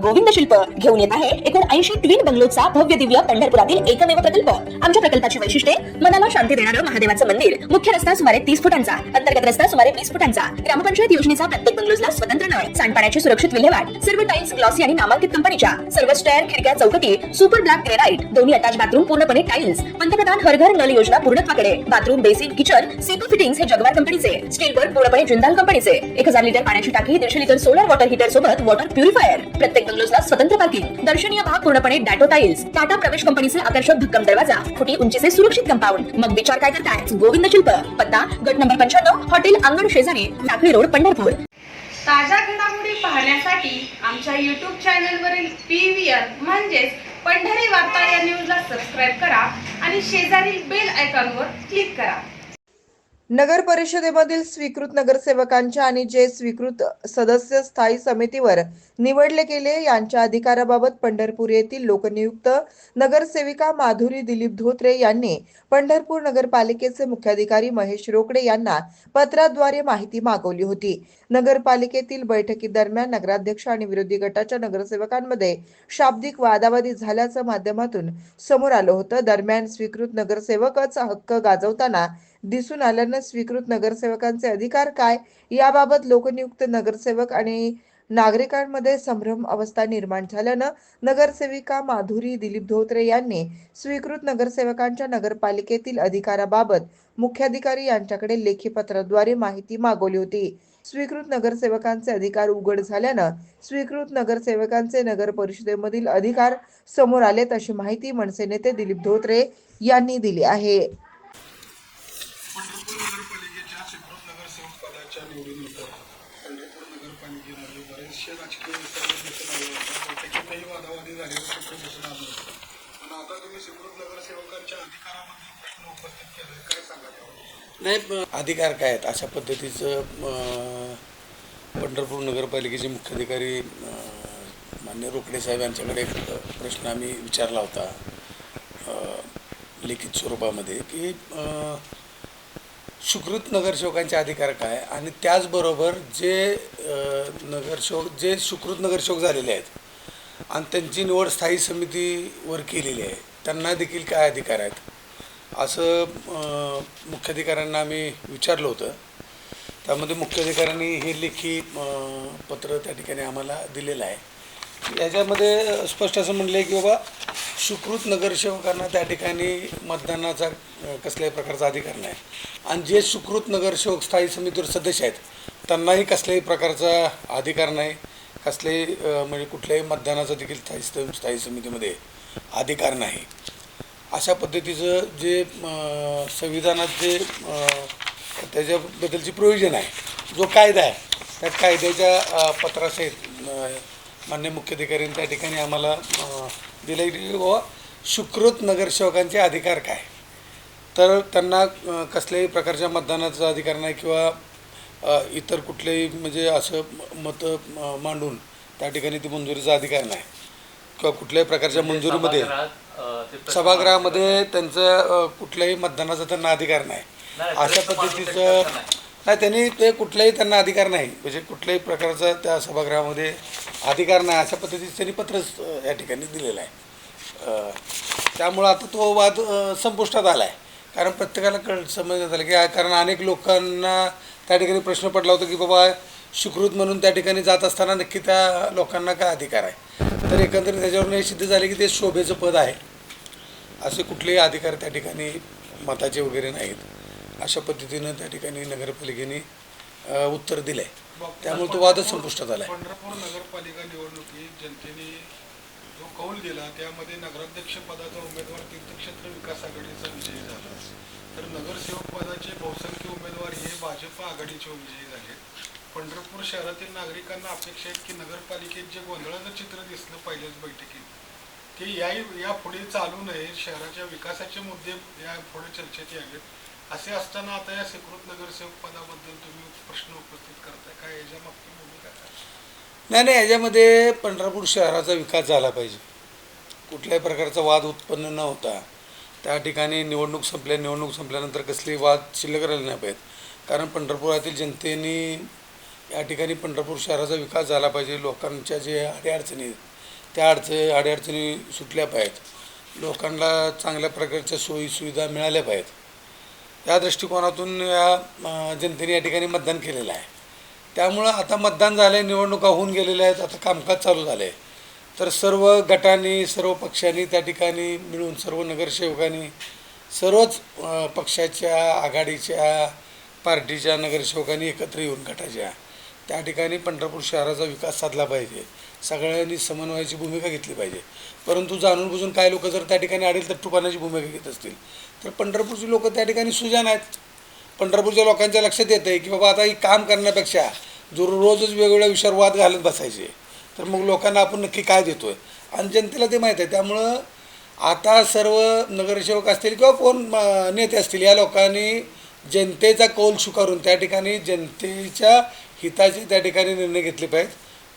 गोविंद शिल्प घेऊन येत आहे एकूण 80 ट्विन बंगलोचा भव्य दिव्य पंढरपुरातील एकमेव प्रकल्प। आमच्या प्रकल्पाची वैशिष्ट्ये मनाला शांती देणारं महादेवाचं मंदिर, मुख्य रस्ता सुमारे 30 फुटांचा, अंतर्गत रस्ता सुमारे 20 फुटांचा, ग्रामपंचायत योजनेचा प्रत्येक बंगलोजला स्वतंत्र नळ, सांडपाण्याची सुरक्षित विल्हेवाट, सर्व टाइल्स ग्लॉसी आणि नामांकित कंपनीच्या, सर्व स्टेअर, खिडक्या, चौकटी सुपर ब्लॅक ग्रेनाइट, दोन्ही अटॅच बाथरूम पूर्णपणे टाइल्स, पंतप्रधान हर घर नल योजना पूर्णत्वाकडे, bathroom, basin, kitchen, CP fittings हे जगवार कंपनीचे, स्टील वर्क पूर्णपणे जिंदाल कंपनीचे, 1000 लिटर पाण्याची टाकी, 150 लिटर सोलर वॉटर हीटर सोबत वॉटर प्युरिफायर, प्रत्येक बंगलोजला स्वतंत्र पार्किंग, दर्शनीय भाग पूर्णपणे डॅटो टाइल्स, टाटा प्रवेश कंपनीचे आकर्षक भक्कम दरवाजा, फुटी उंचीचे सुरक्षित कंपाऊंड। मग विचार काय करताय? गोविंद शिल्प, पत्ता गट नंबर 95, हॉटेल अंगण शेजारी, टाकळी रोड, पंढरपूर। ताज्या घडामोडी पाहण्यासाठी आमच्या YouTube चॅनलवरील PVR म्हणजेच पंढरी वार्ता या न्यूजला सबस्क्राइब करा आणि शेजारील बेल आयकॉनवर क्लिक करा। नगर परिषदेमधील स्वीकृत नगरसेवकांच्या आणि जे स्वीकृत सदस्य स्थायी समितीवर निवडले गेले यांच्या अधिकाराबाबत पंढरपूर येथील लोकनियुक्त नगरसेविका माधुरी दिलीप धोत्रे यांनी पंढरपूर नगरपालिकेचे मुख्याधिकारी महेश रोकडे यांना पत्राद्वारे माहिती मागवली होती। नगरपालिकेतील बैठकीदरम्यान नगराध्यक्ष आणि विरोधी गटाच्या नगरसेवकांमध्ये शाब्दिक वादावादी झाल्याचं माध्यमातून समोर आलं होतं। दरम्यान स्वीकृत नगरसेवकच हक्क गाजवताना दिसून आल्यानं स्वीकृत नगरसेवकांचे अधिकार काय याबाबत लोकनियुक्त नगरसेवक आणि नागरिकांमध्ये संभ्रम अवस्था निर्माण झाल्यानं नगरसेविका माधुरी दिलीप धोत्रे यांनी स्वीकृत नगरसेवकांच्या नगरपालिकेतील अधिकाराबाबत मुख्याधिकारी यांच्याकडे लेखी पत्राद्वारे माहिती मागवली होती। स्वीकृत नगरसेवकांचे अधिकार उघड झाल्यानं स्वीकृत नगरसेवकांचे नगर परिषदेमधील अधिकार समोर आलेत अशी माहिती मनसे नेते दिलीप धोत्रे यांनी दिली आहे। पंढरपूर नगरपालिकेच्या स्वीकृत नगरसेवक पदाच्या निवडणुकीत पंढरपूर नगरपालिकेमध्ये बरेचसे राजकीय बैठकीतही वादावादी झालेले चित्र दिसून आलं होतं। पण आता तुम्ही स्वीकृत नगरसेवकांच्या अधिकारामध्ये प्रश्न उपस्थित केले, काय सांगा त्यावर? नाही, अधिकार काय आहेत अशा पद्धतीचं पंढरपूर नगरपालिकेचे मुख्याधिकारी मान्य रोकडे साहेब यांच्याकडे एक प्रश्न आम्ही विचारला होता लिखित स्वरूपामध्ये की स्वीकृत नगरसेवकांचे अधिकार काय आणि त्याचबरोबर जे नगरसेवक जे स्वीकृत नगरसेवक झालेले आहेत आणि त्यांची निवड स्थायी समितीवर केलेली आहे त्यांना देखील काय अधिकार आहेत असं मुख्याधिकाऱ्यांना आम्ही विचारलं होतं। त्यामध्ये मुख्याधिकाऱ्यांनी हे लेखी पत्र त्या ठिकाणी आम्हाला दिलेलं आहे। याच्यामध्ये स्पष्ट असं म्हणलं आहे की बाबा स्वीकृत नगरसेवकांना त्या ठिकाणी मतदानाचा कसल्याही प्रकारचा अधिकार नाही आणि जे स्वीकृत नगरसेवक स्थायी समितीवर सदस्य आहेत त्यांनाही कसल्याही प्रकारचा अधिकार नाही, कसल्याही म्हणजे कुठल्याही मतदानाचा देखील स्थायी समितीमध्ये अधिकार नाही। अशा पद्धतीचं जे संविधानात जे त्याच्याबद्दलची प्रोव्हिजन आहे जो कायदा आहे त्या कायद्याच्या पत्रासहित मान्य मुख्याधिकाऱ्यांनी त्या ठिकाणी आम्हाला दिलं की बाबा स्वीकृत नगरसेवकांचे अधिकार काय, तर त्यांना कसल्याही प्रकारच्या मतदानाचा अधिकार नाही किंवा इतर कुठलेही म्हणजे असं मतं मांडून त्या ठिकाणी ती मंजुरीचा अधिकार नाही किंवा कुठल्याही प्रकारच्या मंजुरीमध्ये सभागृहामध्ये त्यांचं कुठल्याही मतदानाचा त्यांना अधिकार नाही। अशा पद्धतीचं नाही, त्यांनी ते कुठलाही त्यांना अधिकार नाही म्हणजे कुठल्याही प्रकारचा त्या सभागृहामध्ये अधिकार नाही अशा पद्धतीचं त्यांनी पत्रच या ठिकाणी दिलेलं आहे। त्यामुळं आता तो वाद संपुष्टात आला आहे कारण प्रत्येकाला समजण्यात आलं की कारण अनेक लोकांना त्या ठिकाणी प्रश्न पडला होता की बाबा स्वीकृत म्हणून त्या ठिकाणी जात असताना नक्की त्या लोकांना काय अधिकार आहे, तर एकंदरीत त्याच्यावरून हे सिद्ध झाले की ते शोभेचं पद आहे, असे कुठलेही अधिकार त्या ठिकाणी मताचे वगैरे नाहीत अशा पद्धतीनं त्या ठिकाणी नगरपालिकेने उत्तर दिलं आहे। त्यामुळे तो वादच संपुष्टात आला आहे। पंढरपूर नगरपालिका निवडणुकीत जनतेने जो कौल दिला त्यामध्ये नगराध्यक्ष पदाचा उमेदवार तीर्थक्षेत्र विकास आघाडीचा विजयी झाला, तर नगरसेवक पदाचे बहुसंख्य उमेदवार हे भाजप आघाडीचे विजयी झाले। पंढरपूर शहरातील नागरिकांना अपेक्षा आहे की नगरपालिकेत जे गोंधळाचं चित्र दिसलं पहिल्याच बैठकीत ते यापुढे चालू नये, शहराच्या विकासाचे मुद्दे यापुढे चर्चेत यावेत। असे असताना आता या स्वीकृत नगरसेवक पदाबद्दल तुम्ही प्रश्न उपस्थित करताय, काय याच्यामागची भूमिका काय? नाही, याच्यामध्ये पंढरपूर शहराचा विकास झाला पाहिजे, कुठल्याही प्रकारचा वाद उत्पन्न न होता त्या ठिकाणी निवडणूक संपल्यानंतर कसले वाद शिल्लक राहिले नाही पाहिजेत कारण पंढरपुरातील जनतेने या ठिकाणी पंढरपूर शहराचा विकास झाला पाहिजे। लोकांच्या जे अडीअडचणी त्या अडचणी सुटल्या पाहिजेत, लोकांना चांगल्या प्रकारच्या सोयीसुविधा मिळाल्या पाहिजेत. या दृष्टिकोनातून या जनतेने या ठिकाणी मतदान केलेलं आहे. त्यामुळं आता मतदान झालं आहे, निवडणुका होऊन गेलेल्या आहेत, आता कामकाज चालू झालं आहे. तर सर्व गटांनी, सर्व पक्षांनी त्या ठिकाणी मिळून, सर्व नगरसेवकांनी, सर्वच पक्षाच्या, आघाडीच्या, पार्टीच्या नगरसेवकांनी एकत्र येऊन गटाच्या त्या ठिकाणी पंढरपूर शहराचा विकास साधला पाहिजे. सगळ्यांनी समन्वयाची भूमिका घेतली पाहिजे. परंतु जाणून बुजून काय लोक जर त्या ठिकाणी आडेलतट्टूपणाची भूमिका घेत असतील तर पंढरपूरची लोक त्या ठिकाणी सुजाण आहेत. पंढरपूरच्या लोकांच्या लक्षात येतं आहे की बाबा आता ही काम करण्यापेक्षा जो रोजच वेगवेगळ्या विषयावर वाद घालत बसायचे, तर मग लोकांना आपण नक्की काय देतो आहे आणि जनतेला ते माहीत आहे. त्यामुळं आता सर्व नगरसेवक असतील किंवा कोण नेते असतील, या लोकांनी जनतेचा कौल स्वीकारून त्या ठिकाणी जनतेच्या हिताचे त्या ठिकाणी निर्णय घेतले पाहिजेत.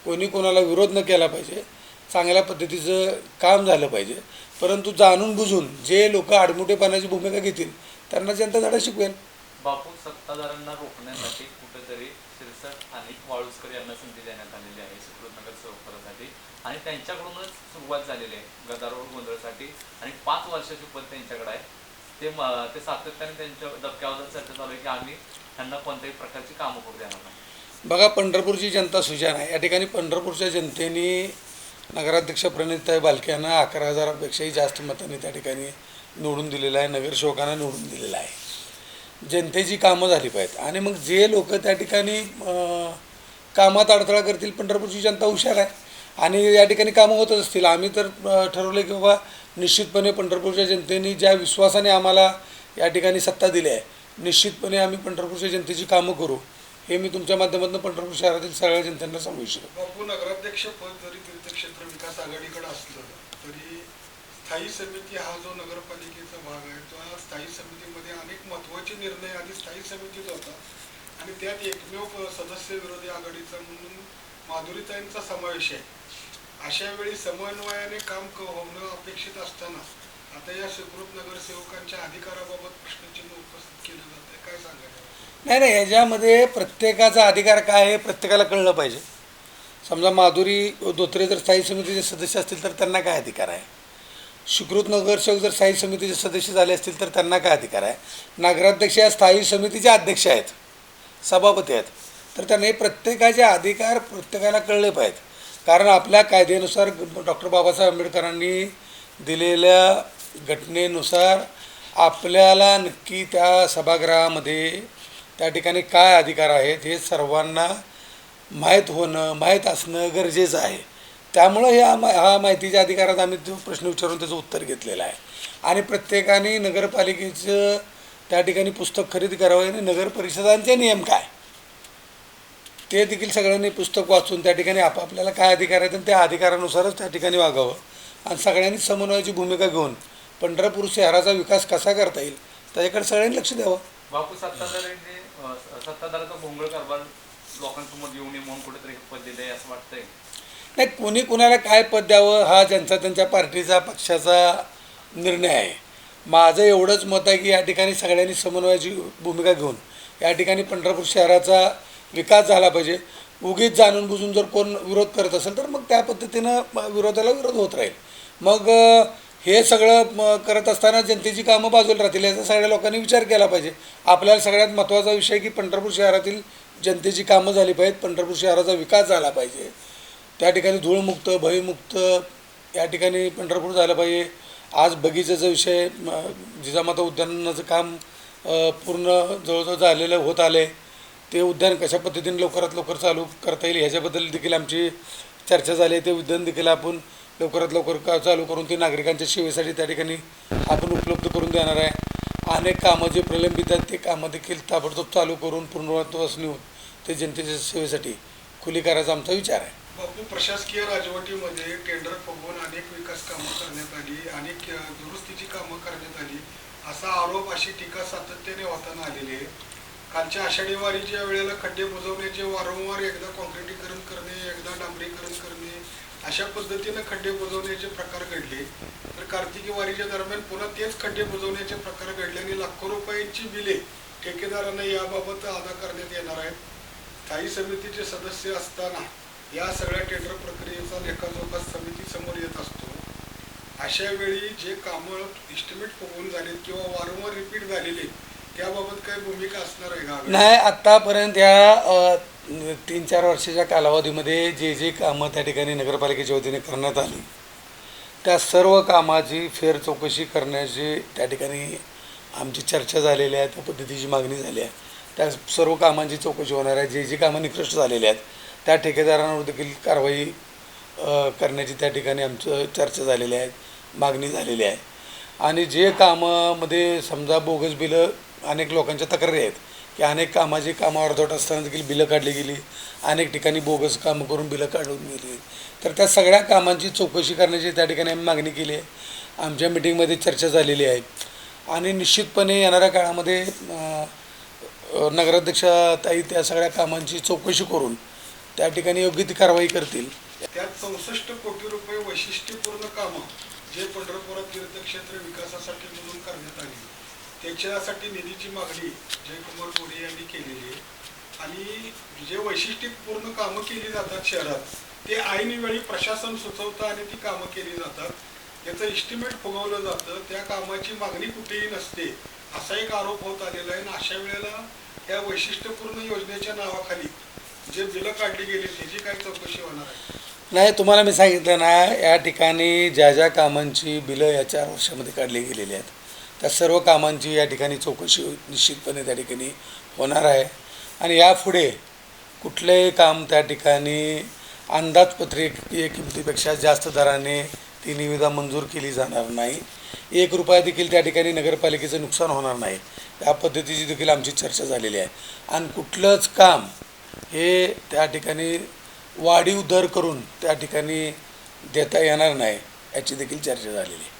कोणी कोणाला विरोध न केला पाहिजे, चांगल्या पद्धतीचं काम झालं पाहिजे. परंतु जाणून बुजून जे लोक आडमुठेपणाची भूमिका घेतील त्यांना जनता धडा शिकवेल. बापू, सत्ताधाऱ्यांना रोखण्यासाठी कुठेतरी शिरसट आणि वाळुस्कर यांना संधी देण्यात आलेली आहे सुकृत नगरसेवकासाठी आणि त्यांच्याकडूनच सुरुवात झालेली आहे गदारोळ गोंधळासाठी आणि 5 वर्षाची पद त्यांच्याकडे आहे. ते सातत्याने त्यांच्या डबक्यावर चर्चा चालू आहे की आम्ही त्यांना कोणत्याही प्रकारची कामं करू देणार नाही. बघा, पंढरपूरची जनता सुजाण आहे. या ठिकाणी पंढरपूरच्या जनतेने नगराध्यक्ष प्रणिताई बालके यांना 11,000पेक्षाही जास्त मतांनी त्या ठिकाणी निवडून दिलेलं आहे, नगरसेवकांना निवडून दिलेलं आहे. जनतेची कामं झाली पाहिजेत आणि मग जे लोक त्या ठिकाणी कामात अडथळा करतील, पंढरपूरची जनता हुशार आहे आणि या ठिकाणी कामं होतच असतील. आम्ही तर ठरवलं की बाबा निश्चितपणे पंढरपूरच्या जनतेने ज्या विश्वासाने आम्हाला या ठिकाणी सत्ता दिली आहे, निश्चितपणे आम्ही पंढरपूरच्या जनतेची कामं करू, हे मी तुमच्या माध्यमातून पंढरपूर शहरातील सगळ्या जनतेला सांगू इच्छितो. बापू, नगराध्यक्ष पद जरी तीर्थक्षेत्र विकास आघाडीकडे असलं तरी स्थायी समिती हा जो नगरपालिकेचा भाग आहे, त्या स्थायी समितीमध्ये अनेक महत्त्वाचे निर्णय आधी स्थायी समितीत होता आणि त्यात एकमेव सदस्य विरोधी आघाडीचा म्हणून माधुरीताईंचा समावेश आहे. अशा वेळी समन्वयाने काम होणं अपेक्षित असताना आता या सुकृत नगरसेवकांच्या अधिकाराबाबत प्रश्नचिन्ह उपस्थित केलं जात आहे. काय सांगायचं? नाही, याच्यामध्ये प्रत्येकाचा अधिकार काय आहे प्रत्येकाला कळलं पाहिजे. समजा माधुरी धोत्रे जर स्थायी समितीचे सदस्य असतील तर त्यांना काय अधिकार आहे, सुकृत नगरसेवक जर स्थायी समितीचे सदस्य झाले असतील तर त्यांना काय अधिकार आहे, नगराध्यक्ष या स्थायी समितीचे अध्यक्ष आहेत, सभापती आहेत, तर त्यांना हे प्रत्येकाचे अधिकार प्रत्येकाला कळले पाहिजेत. कारण आपल्या कायद्यानुसार डॉक्टर बाबासाहेब आंबेडकरांनी दिलेल्या घटनेनुसार आपल्याला नक्की त्या सभागृहामध्ये त्या ठिकाणी काय अधिकार आहेत हे सर्वांना माहीत असणं गरजेचं आहे. त्यामुळं हा माहितीच्या अधिकारात आम्ही तो प्रश्न विचारून त्याचं उत्तर घेतलेलं आहे आणि प्रत्येकाने नगरपालिकेचं त्या ठिकाणी पुस्तक खरेदी करावं आणि नगर परिषदांचे नियम काय ते देखील सगळ्यांनी पुस्तक वाचून त्या ठिकाणी आपापल्याला काय अधिकार आहेत आणि त्या अधिकारानुसारच त्या ठिकाणी वागावं आणि सगळ्यांनी समन्वयाची भूमिका घेऊन पंढरपूर शहराचा विकास कसा करता येईल त्याच्याकडे सगळ्यांनी लक्ष द्यावं. बापू, सत्ताधाराचा भोंगळ कारभार लोकांसमोर येऊ नये म्हणून कुठेतरी पद दिलं आहे असं वाटतंय? नाही, कोणी कुणाला काय पद द्यावं हा त्यांच्या पार्टीचा पक्षाचा निर्णय आहे. माझं एवढंच मत आहे की या ठिकाणी सगळ्यांनी समन्वयाची भूमिका घेऊन या ठिकाणी पंढरपूर शहराचा विकास झाला पाहिजे. उगीच जाणून बुजून जर कोण विरोध करत असेल तर मग त्या पद्धतीनं विरोधाला विरोध होत राहील. मग हे सगळं करत असताना जनतेची कामं बाजूला राहतील याचा सगळ्या लोकांनी विचार केला पाहिजे. आपल्याला सगळ्यात महत्त्वाचा विषय की पंढरपूर शहरातील जनतेची कामं झाली पाहिजेत, पंढरपूर शहराचा विकास झाला पाहिजे, त्या ठिकाणी धूळमुक्त भयमुक्त या ठिकाणी पंढरपूर झालं पाहिजे. आज बगीचाचा विषय, जिजामाता उद्यानाचं काम पूर्ण जवळजवळ झालेलं होत आले, ते उद्यान कशा पद्धतीने लवकरात लवकर चालू करता येईल ह्याच्याबद्दल देखील आमची चर्चा झाली. ते उद्यान देखील आपण लवकरात लवकर चालू करून ते नागरिकांच्या सेवेसाठी त्या ठिकाणी आपण उपलब्ध करून देणार आहे. अनेक कामं जे प्रलंबित आहेत ते कामं देखील ताबडतोब चालू करून पूर्णत्वास नेऊन ते जनतेच्या सेवेसाठी खुली करायचा आमचा विचार आहे. बापू, प्रशासकीय राजवटीमध्ये टेंडर फुगवून अनेक विकास कामं करण्यात आली, अनेक दुरुस्तीची कामं करण्यात आली असा आरोप, अशी टीका सातत्याने होताना आलेली आहे. कालच्या आषाढी वारीच्या वेळेला खड्डे बुजवण्याचे वारंवार एकदा कॉन्क्रिटीकरण करणे, एकदा डांबरीकरण करणे अशा पद्धतीनं खड्डे बुजवण्याचे प्रकार घडले. तर कार्तिकी वारीच्या दरम्यान पुन्हा तेच खड्डे बुजवण्याचे प्रकार घडल्याने लाखो रुपयांची बिले ठेकेदारांना याबाबत अदा करण्यात येणार आहेत. स्थायी समितीचे सदस्य असताना या सगळ्या टेंडर प्रक्रियेचा लेखाजोखा समितीसमोर अशा वेळी जे कामं इस्टिमेट फुगवून झालेत किंवा वारंवार रिपीट झालेले त्याबाबत काही भूमिका असणार आहे का? नाही, आत्तापर्यंत या 3-4 वर्षाच्या कालावधीमध्ये जे कामं त्या ठिकाणी नगरपालिकेच्या वतीने करण्यात आली त्या सर्व कामाची फेर चौकशी करण्याची त्या ठिकाणी आमची चर्चा झालेली आहे, त्या पद्धतीची मागणी झाली आहे. त्या सर्व कामांची चौकशी होणार आहे. जे कामं निकृष्ट झालेली आहेत त्या ठेकेदारांवर देखील कारवाई करण्याची त्या ठिकाणी आमचं चर्चा झालेली आहे, मागणी झालेली आहे. आणि जे कामामध्ये समजा बोगस बिलं, अनेक लोकांच्या तक्रारी आहेत की अनेक कामाची कामं अर्धवट असताना देखील बिलं काढली गेली, अनेक ठिकाणी बोगस कामं करून बिलं काढून गेली. तर त्या सगळ्या कामांची चौकशी करण्याची त्या ठिकाणी आम्ही मागणी केली आहे. आमच्या मिटिंगमध्ये चर्चा झालेली आहे आणि निश्चितपणे येणाऱ्या काळामध्ये नगराध्यक्षताई त्या सगळ्या कामांची चौकशी करून त्या ठिकाणी योग्य ती कारवाई करतील. त्यात 64 कोटी रुपये वैशिष्ट्यपूर्ण कामं जे पंढरपुरात तीर्थक्षेत्र विकासासाठी म्हणून करण्यात आली त्याच्यासाठी निधीची मागणी जयकुमार गोरे यांनी केलेली आहे. आणि जे वैशिष्ट्यपूर्ण कामं केली जातात शहरात ते ऐनवेळी प्रशासन सुचवतं आणि ती कामं केली जातात. याचं इस्टिमेट फुगवलं जातं, त्या कामाची मागणी कुठेही नसते असा एक आरोप होत आलेला आहे. आणि अशा वेळेला या वैशिष्ट्यपूर्ण योजनेच्या नावाखाली जे बिलं काढली गेली त्याची काय चौकशी होणार आहे? नाही, तुम्हाला मी सांगितलं ना, या ठिकाणी ज्या कामांची बिलं या 4 वर्षामध्ये काढली गेलेली आहेत त्या सर्व कामांची या ठिकाणी चौकशी निश्चितपणे त्या ठिकाणी होणार आहे. आणि यापुढे कुठलेही काम त्या ठिकाणी अंदाजपत्रकीय किमतीपेक्षा जास्त दराने ती निविदा मंजूर केली जाणार नाही. 1 रुपया देखील त्या ठिकाणी नगरपालिकेचं नुकसान होणार नाही. त्या पद्धतीची देखील आमची चर्चा झालेली आहे. आणि कुठलंच काम हे त्या ठिकाणी वाढीव दर करून त्या ठिकाणी देता येणार नाही याची देखील चर्चा झालेली आहे.